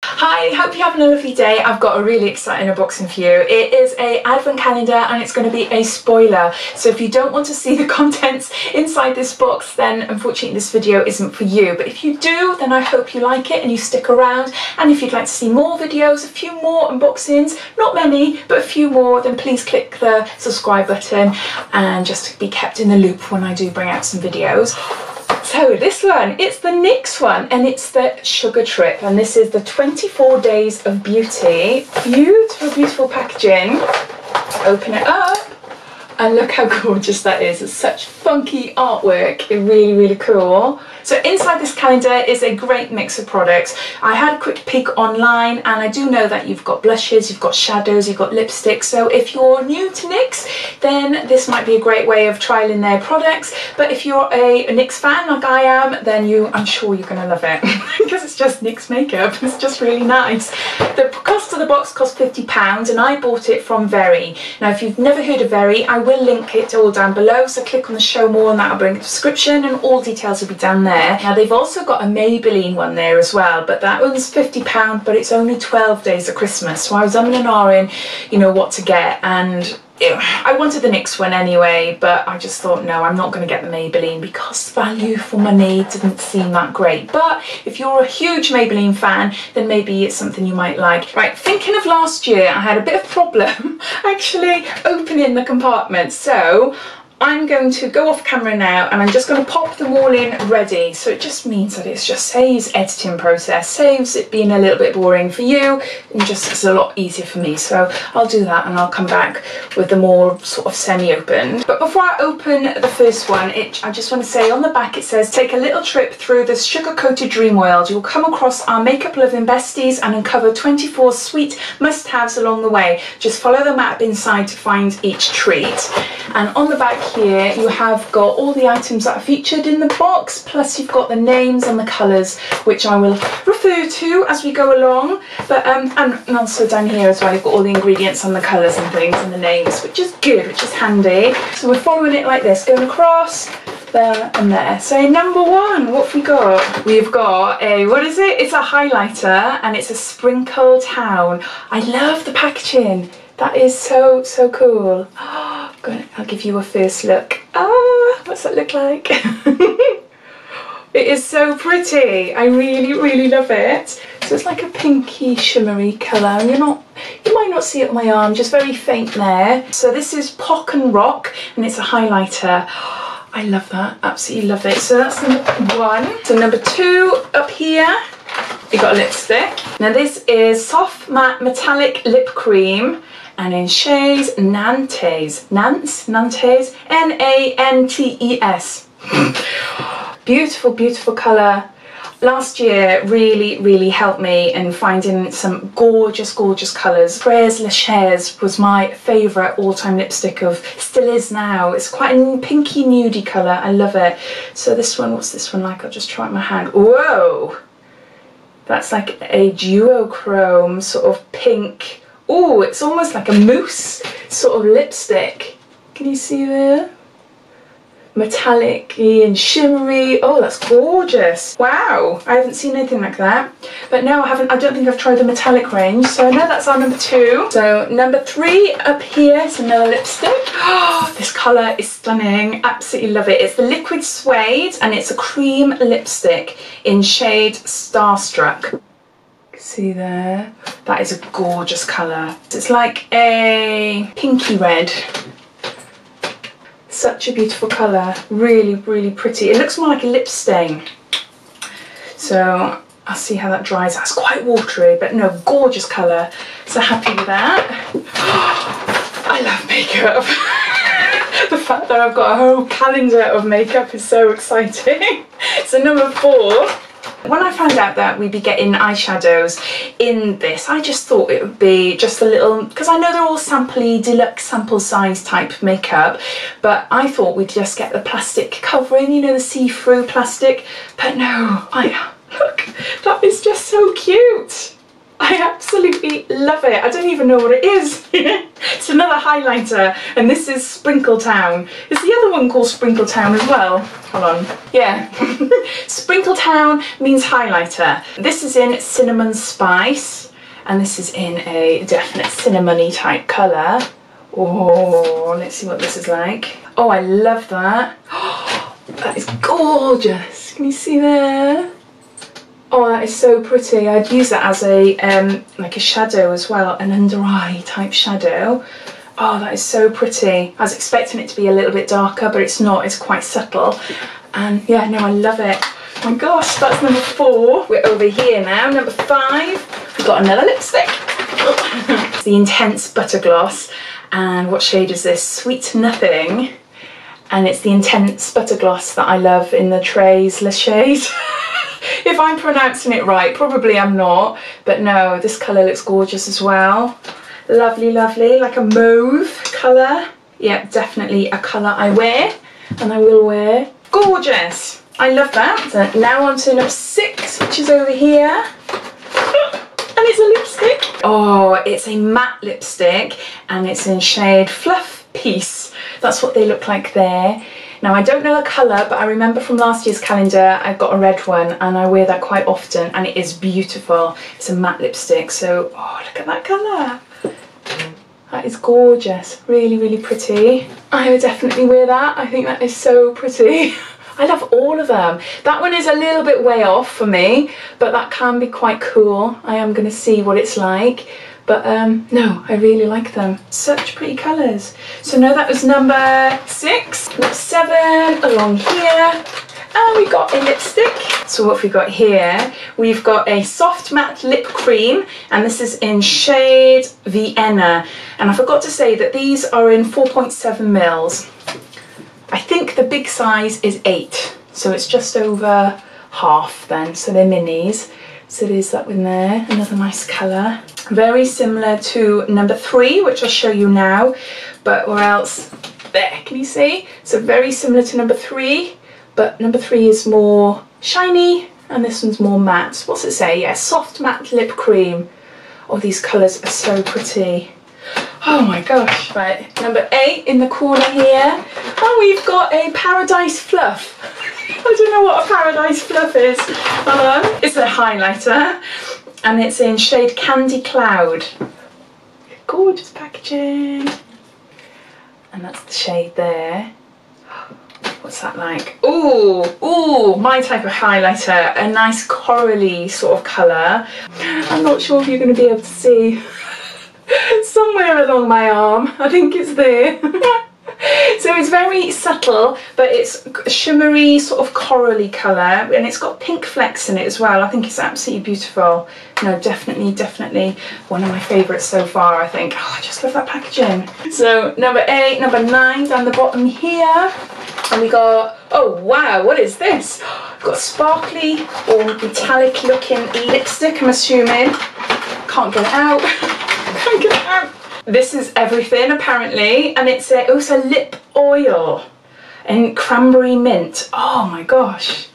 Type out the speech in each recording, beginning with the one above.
Hi, hope you're having a lovely day. I've got a really exciting unboxing for you. It is an advent calendar and it's going to be a spoiler. So if you don't want to see the contents inside this box, then unfortunately this video isn't for you. But if you do, then I hope you like it and you stick around. And if you'd like to see more videos, a few more unboxings, not many, but a few more, then please click the subscribe button and just be kept in the loop when I do bring out some videos. So this one, it's the NYX one and it's the Sugar Trip, and this is the 24 Days of Beauty. Beautiful, beautiful packaging. Open it up and look how gorgeous that is. It's such funky artwork. It's really, really cool. So inside this calendar is a great mix of products. I had a quick peek online and I do know that you've got blushes, you've got shadows, you've got lipsticks. So if you're new to NYX, then this might be a great way of trialing their products. But if you're a NYX fan like I am, then I'm sure you're gonna love it because it's just NYX makeup. It's just really nice. The cost of the box cost £50 and I bought it from Very. Now if you've never heard of Very, I will link it all down below. So click on the show more and that'll bring the description and all details will be down there. Now they've also got a Maybelline one there as well, but that one's £50, but it's only 12 days of Christmas. So I was umming and ahhing, you know, what to get, and I wanted the NYX one anyway, but I just thought, no, I'm not going to get the Maybelline because value for money didn't seem that great. But if you're a huge Maybelline fan, then maybe it's something you might like. Right, thinking of last year, I had a bit of problem actually opening the compartment. So I'm going to go off camera now and I'm just going to pop them all in ready. So it just means that it just saves editing process, saves it being a little bit boring for you, and just it's a lot easier for me. So I'll do that and I'll come back with them all sort of semi-opened. But before I open the first one, I just want to say on the back it says, take a little trip through the sugar-coated dream world. You'll come across our makeup loving besties and uncover 24 sweet must-haves along the way. Just follow the map inside to find each treat. And on the back here you have got all the items that are featured in the box, plus you've got the names and the colours, which I will refer to as we go along. But and also down here as well you've got all the ingredients and the colours and things and the names, which is good, which is handy. So we're following it like this, going across there and there. So number one, what have we got? We've got a, what is it? It's a highlighter and it's a Sprinkle Town. I love the packaging. That is so, so cool. I'll give you a first look. What's that look like? It is so pretty. I really, really love it. So it's like a pinky shimmery colour. You might not see it on my arm, just very faint there. So this is Pock and Rock and it's a highlighter. I love that, absolutely love it. So that's number one. So number two up here, you got a lipstick. Now this is Soft Matte Metallic Lip Cream, and in shades Nantes, N-A-N-T-E-S. Beautiful, beautiful colour. Last year really, really helped me in finding some gorgeous, gorgeous colours. Frères Lachaise was my favourite all-time lipstick still is now. It's quite a pinky nudie colour, I love it. So this one, what's this one like? I'll just try it in my hand. Whoa! That's like a duochrome sort of pink. Oh, it's almost like a mousse sort of lipstick. Can you see there? Metallic-y and shimmery. Oh, that's gorgeous. Wow, I haven't seen anything like that. But no, I don't think I've tried the metallic range. So I know that's our number two. So number three up here is another lipstick. Oh, this colour is stunning. Absolutely love it. It's the Liquid Suede and it's a cream lipstick in shade Starstruck. See there? That is a gorgeous colour. It's like a pinky red. Such a beautiful colour. Really, really pretty. It looks more like a lip stain. So I'll see how that dries. That's quite watery, but no, gorgeous colour. So happy with that. I love makeup. The fact that I've got a whole calendar of makeup is so exciting. So number four. When I found out that we'd be getting eyeshadows in this, I just thought it would be just a little, because I know they're all sampley, deluxe sample size type makeup, but I thought we'd just get the plastic covering, you know, the see-through plastic, but no, look, that is just so cute. I absolutely love it. I don't even know what it is. It's another highlighter, and this is Sprinkle Town. Is the other one called Sprinkle Town as well? Hold on. Yeah. Sprinkle Town means highlighter. This is in Cinnamon Spice, and this is in a definite cinnamony type colour. Oh, let's see what this is like. Oh, I love that. That is gorgeous. Can you see there? Oh, that is so pretty. I'd use that as a like a shadow as well, an under eye type shadow. Oh, that is so pretty. I was expecting it to be a little bit darker, but it's not. It's quite subtle. And yeah, no, I love it. Oh my gosh, that's number 4. We're over here now. Number 5, we've got another lipstick. It's the Intense Butter Gloss. And what shade is this? Sweet Nothing. And it's the Intense Butter Gloss that I love in the Trace Le shade. If I'm pronouncing it right, probably I'm not, but no, this colour looks gorgeous as well. Lovely, lovely, like a mauve colour. Yeah, definitely a colour I wear, and I will wear. Gorgeous! I love that. So now on to number 6, which is over here. And it's a lipstick. Oh, it's a matte lipstick, and it's in shade Fluff Peace. That's what they look like there. Now, I don't know the colour, but I remember from last year's calendar I got a red one, and I wear that quite often, and it is beautiful. It's a matte lipstick, so oh, look at that colour. That is gorgeous. Really, really pretty. I would definitely wear that. I think that is so pretty. I love all of them. That one is a little bit way off for me, but that can be quite cool. I am going to see what it's like. But no, I really like them. Such pretty colours. So no, that was number 6. Number 7 along here. And we got a lipstick. So what have we got here? We've got a soft matte lip cream, and this is in shade Vienna. And I forgot to say that these are in 4.7 mils. I think the big size is 8, so it's just over half then, so they're minis. So there's that one there, another nice colour. Very similar to number 3, which I'll show you now, but or else, there, can you see? So very similar to number 3, but number 3 is more shiny, and this one's more matte. What's it say? Yeah, soft matte lip cream. Oh, these colours are so pretty. Oh my gosh. Right, number 8 in the corner here. Oh, we've got a Paradise Fluff. I don't know what a Paradise Fluff is. It's a highlighter, and it's in shade Candy Cloud. Gorgeous packaging. And that's the shade there. What's that like? Ooh, ooh, my type of highlighter. A nice corally sort of colour. I'm not sure if you're going to be able to see. Somewhere along my arm, I think it's there. So it's very subtle, but it's a shimmery sort of corally colour, and it's got pink flecks in it as well. I think it's absolutely beautiful. No, definitely, definitely one of my favourites so far, I think. Oh, I just love that packaging. So number 8, number 9 down the bottom here. And we got, oh wow, what is this? We've got sparkly or metallic looking lipstick, I'm assuming. Can't get it out. Can't get it out. This is everything apparently, and it's also lip oil and cranberry mint. Oh my gosh,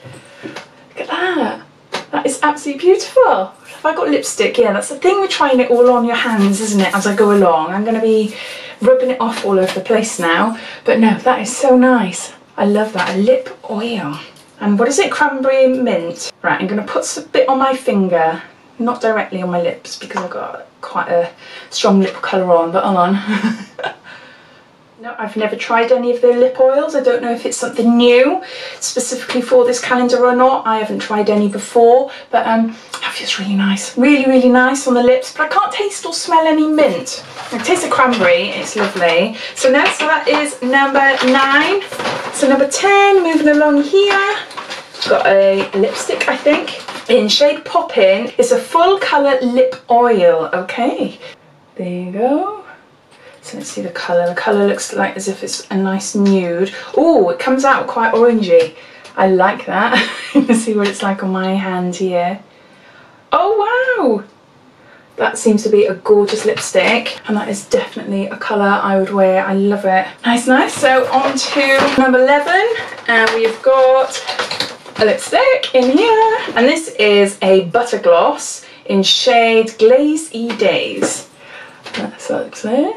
look at that. That is absolutely beautiful. Have I got lipstick? Yeah, that's the thing with trying it all on your hands, isn't it, as I go along. I'm going to be rubbing it off all over the place now, but no, that is so nice. I love that. A lip oil. And what is it? Cranberry mint. Right, I'm going to put a bit on my finger. Not directly on my lips because I've got quite a strong lip colour on, but hold on. No, I've never tried any of their lip oils. I don't know if it's something new specifically for this calendar or not. I haven't tried any before, but that feels really nice. Really, really nice on the lips, but I can't taste or smell any mint. I taste the cranberry, it's lovely. So now, so that is number 9. So number 10, moving along here. Got a lipstick, I think, in shade Poppin'. It's a full colour lip oil. Okay, there you go. So let's see the colour. The colour looks like as if it's a nice nude. Oh, it comes out quite orangey. I like that. Let's see what it's like on my hand here. Oh wow! That seems to be a gorgeous lipstick, and that is definitely a colour I would wear. I love it. Nice, nice. So on to number 11, and we've got a lipstick in here, and this is a butter gloss in shade Glaze E Days. That's what it looks like.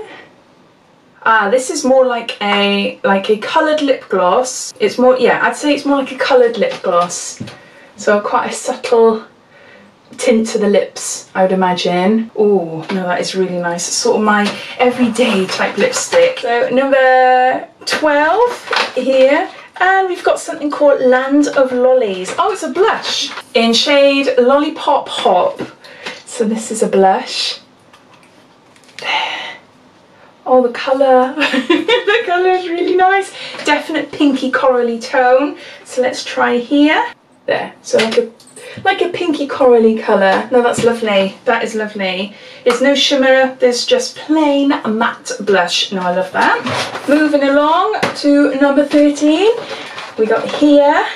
This is more like a coloured lip gloss. It's more, yeah, I'd say it's more like a coloured lip gloss. So quite a subtle tint to the lips, I would imagine. Oh, no, that is really nice. It's sort of my everyday type lipstick. So number 12 here. And we've got something called Land of Lollies. Oh, it's a blush in shade Lollipop Hop. So this is a blush. There. Oh, the colour. The colour is really nice. Definite pinky corally tone. So let's try here. There. So like a pinky corally colour. No, that's lovely. That is lovely. There's no shimmer, there's just plain matte blush. No, I love that. Moving along to number 13. We got here.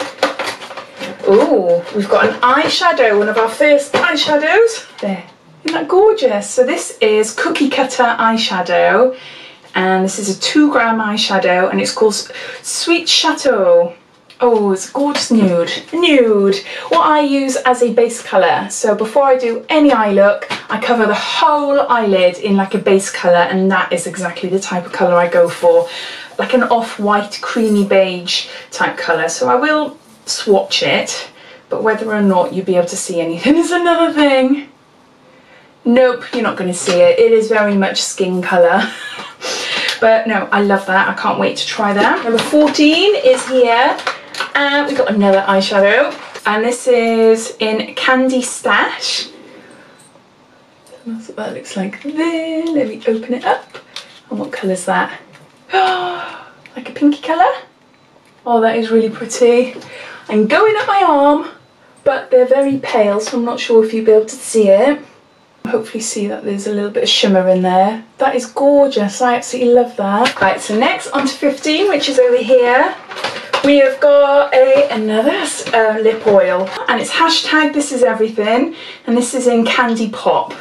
Oh, we've got an eyeshadow, one of our first eyeshadows. There. Isn't that gorgeous? So this is Cookie Cutter eyeshadow. And this is a 2-gram eyeshadow and it's called Sweet Chateau. Oh, it's a gorgeous nude. Nude. What I use as a base colour. So before I do any eye look, I cover the whole eyelid in like a base colour, and that is exactly the type of colour I go for. Like an off-white, creamy beige type colour. So I will swatch it, but whether or not you'll be able to see anything is another thing. Nope, you're not going to see it. It is very much skin colour. But no, I love that. I can't wait to try that. Number 14 is here. And we've got another eyeshadow, and this is in Candy Stash. That's what that looks like there. Let me open it up. And what colour is that? Like a pinky colour? Oh, that is really pretty. I'm going up my arm, but they're very pale, so I'm not sure if you'll be able to see it. Hopefully see that there's a little bit of shimmer in there. That is gorgeous. I absolutely love that. Right, so next on to 15, which is over here. We have got another lip oil, and it's hashtag This Is Everything, and this is in Candy Pop.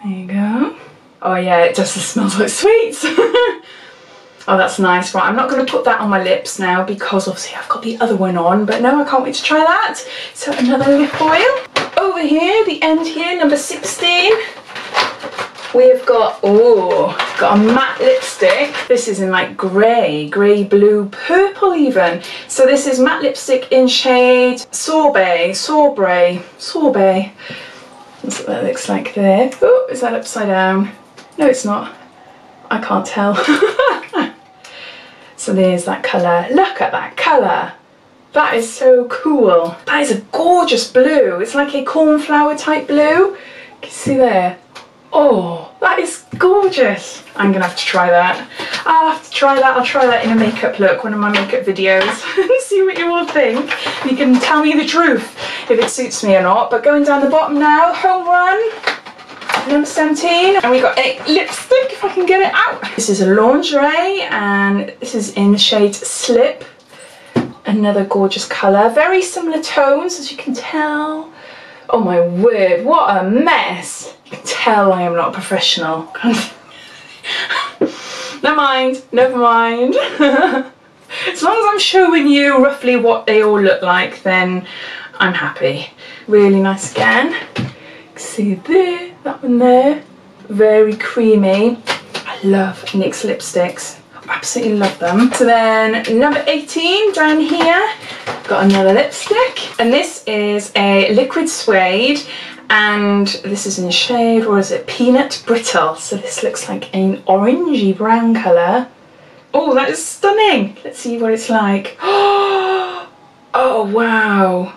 There you go. Oh yeah, it just smells like sweets. Oh, that's nice. Right, I'm not going to put that on my lips now because obviously I've got the other one on, but no, I can't wait to try that. So another lip oil. Over here, the end here, number 16. We have got, oh, got a matte lipstick. This is in like grey, blue, purple even. So this is matte lipstick in shade Sorbet. That's what that looks like there. Oh, is that upside down? No, it's not. I can't tell. So there's that colour. Look at that colour. That is so cool. That is a gorgeous blue. It's like a cornflower type blue. Can you see there? Oh, that is gorgeous. I'm gonna have to try that. I'll have to try that. I'll try that in a makeup look, one of my makeup videos, and see what you all think. You can tell me the truth if it suits me or not. But going down the bottom now, Home Run, number 17, and we got a lipstick, if I can get it out. This is a lingerie, and this is in the shade Slip. Another gorgeous colour, very similar tones, as you can tell. Oh my word, what a mess. You can tell I am not a professional. Never mind. As long as I'm showing you roughly what they all look like, then I'm happy. Really nice again. You can see there, that one there. Very creamy. I love NYX lipsticks. Absolutely love them. So then number 18 down here, got another lipstick, and this is a liquid suede, and this is in shade, or is it Peanut Brittle? So this looks like an orangey brown colour. Oh, that is stunning. Let's see what it's like. Oh wow,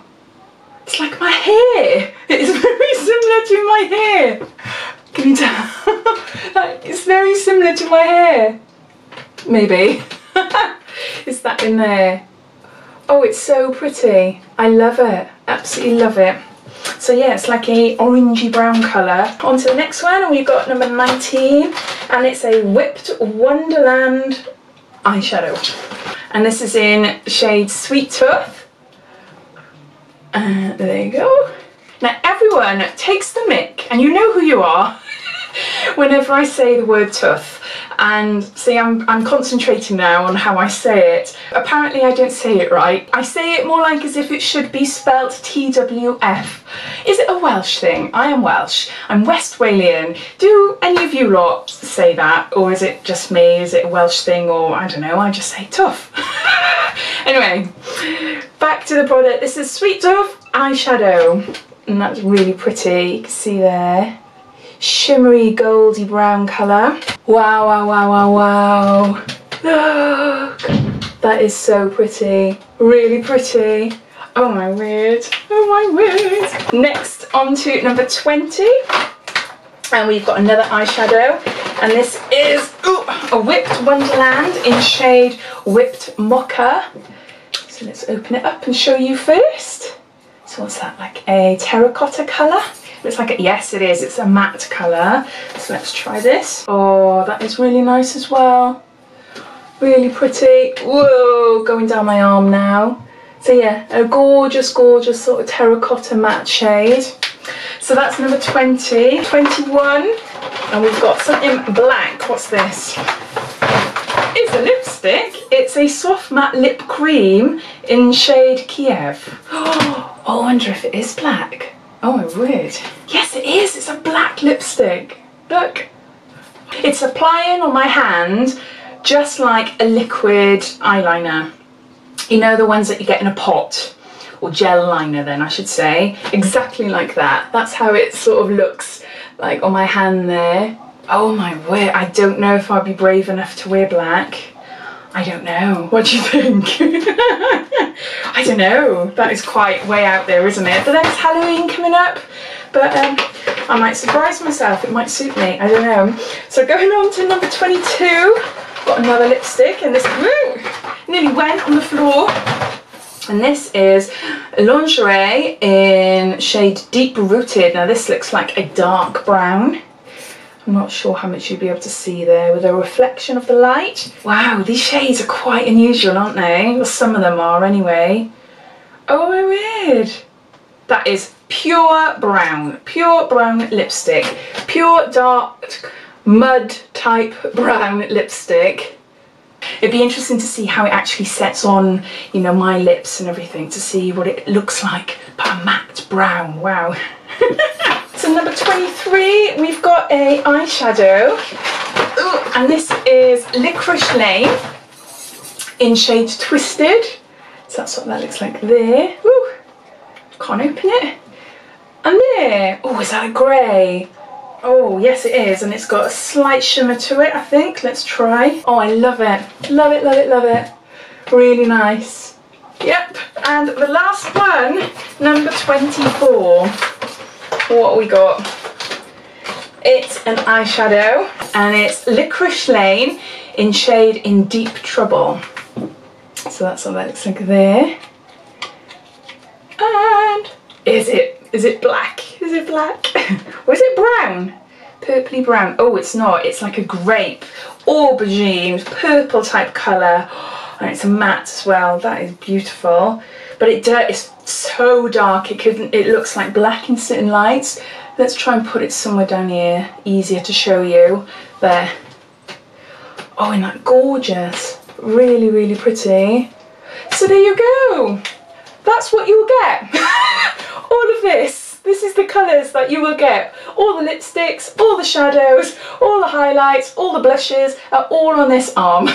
it's like my hair. It's very similar to my hair. Can you tell? It's very similar to my hair. Maybe. Is that in there? Oh, it's so pretty. I love it. Absolutely love it. So yeah, it's like a orangey brown colour. On to the next one, and we've got number 19, and it's a Whipped Wonderland eyeshadow. And this is in shade Sweet Tooth. There you go. Now everyone takes the mick, and you know who you are, whenever I say the word tooth. And see, I'm concentrating now on how I say it. Apparently I don't say it right. I say it more like as if it should be spelt TWF. Is it a Welsh thing? I am Welsh. I'm West Walian. Do any of you lot say that? Or is it just me? Is it a Welsh thing? Or I don't know, I just say tough. Anyway, back to the product. This is Sweet Dove eyeshadow. And that's really pretty, you can see there. Shimmery goldy brown colour. Wow, wow, wow, wow, wow. Look! That is so pretty. Really pretty. Oh my word. Oh my word. Next on to number 20. And we've got another eyeshadow. And this is a Whipped Wonderland in shade Whipped Mocha. So let's open it up and show you first. So what's that, like a terracotta colour? Looks like yes it is, it's a matte colour. So let's try this. Oh, that is really nice as well. Really pretty. Whoa, going down my arm now. So yeah, a gorgeous, gorgeous sort of terracotta matte shade. So that's number 20. 21, and we've got something black. What's this? It's a lipstick. It's a soft matte lip cream in shade Kiev. Oh, I wonder if it is black. Oh my word. Yes it is, it's a black lipstick. Look. It's applying on my hand just like a liquid eyeliner. You know, the ones that you get in a pot, or gel liner then I should say. Exactly like that. That's how it sort of looks like on my hand there. Oh my word, I don't know if I'll be brave enough to wear black. I don't know. What do you think? I don't know. That is quite way out there, isn't it? But then it's Halloween coming up. But I might surprise myself. It might suit me. I don't know. So going on to number 22. Got another lipstick. And this nearly went on the floor. And this is Lingerie in shade Deep Rooted. Now this looks like a dark brown. I'm not sure how much you'll be able to see there with a reflection of the light. Wow, these shades are quite unusual, aren't they? Well, some of them are anyway. Oh my word. That is pure brown lipstick. Pure dark mud type brown lipstick. It'd be interesting to see how it actually sets on, you know, my lips and everything, to see what it looks like, but a matte brown, wow. So number 23, we've got a eyeshadow. Ooh, and this is Licorice Lane in shade Twisted. So that's what that looks like there. Ooh, can't open it. And there, oh, is that a grey? Oh, yes it is, and it's got a slight shimmer to it, I think. Let's try. Oh, I love it. Love it, love it, love it. Really nice. Yep, and the last one, number 24. What we got? It's an eyeshadow, and it's Licorice Lane in shade In Deep Trouble. So that's what that looks like there. And is it black? Is it black? Or is it brown? Purpley brown. Oh, it's not. It's like a grape, aubergine, purple type colour. And it's a matte as well. That is beautiful. But it's so dark. It looks like black in certain lights. Let's try and put it somewhere down here. Easier to show you. There. Oh, isn't that gorgeous? Really, really pretty. So there you go. That's what you'll get. All of this. This is the colours that you will get. All the lipsticks, all the shadows, all the highlights, all the blushes are all on this arm.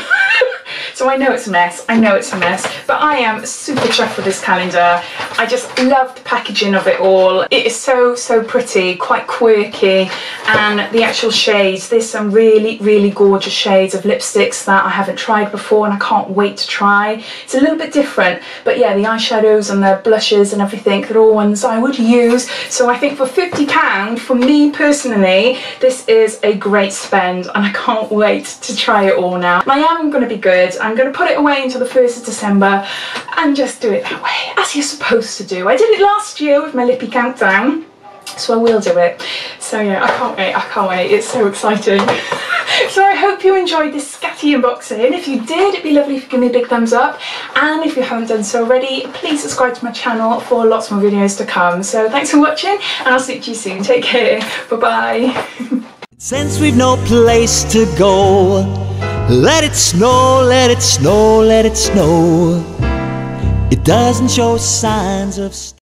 So I know it's a mess, I know it's a mess, but I am super chuffed with this calendar. I just love the packaging of it all. It is so, so pretty, quite quirky, and the actual shades, there's some really, really gorgeous shades of lipsticks that I haven't tried before and I can't wait to try. It's a little bit different, but yeah, the eyeshadows and the blushes and everything, they're all ones I would use. So I think for £50, for me personally, this is a great spend, and I can't wait to try it all now. I am going to be good. I'm going to put it away until the 1st of December and just do it that way, as you're supposed to do. I did it last year with my lippy countdown, so I will do it. So yeah, I can't wait, I can't wait. It's so exciting. So I hope you enjoyed this scatty unboxing. If you did, it'd be lovely if you give me a big thumbs up. And if you haven't done so already, please subscribe to my channel for lots more videos to come. So thanks for watching, and I'll speak to you soon. Take care. Bye-bye. Since we've no place to go, Let it snow, let it snow, let it snow. It doesn't show signs of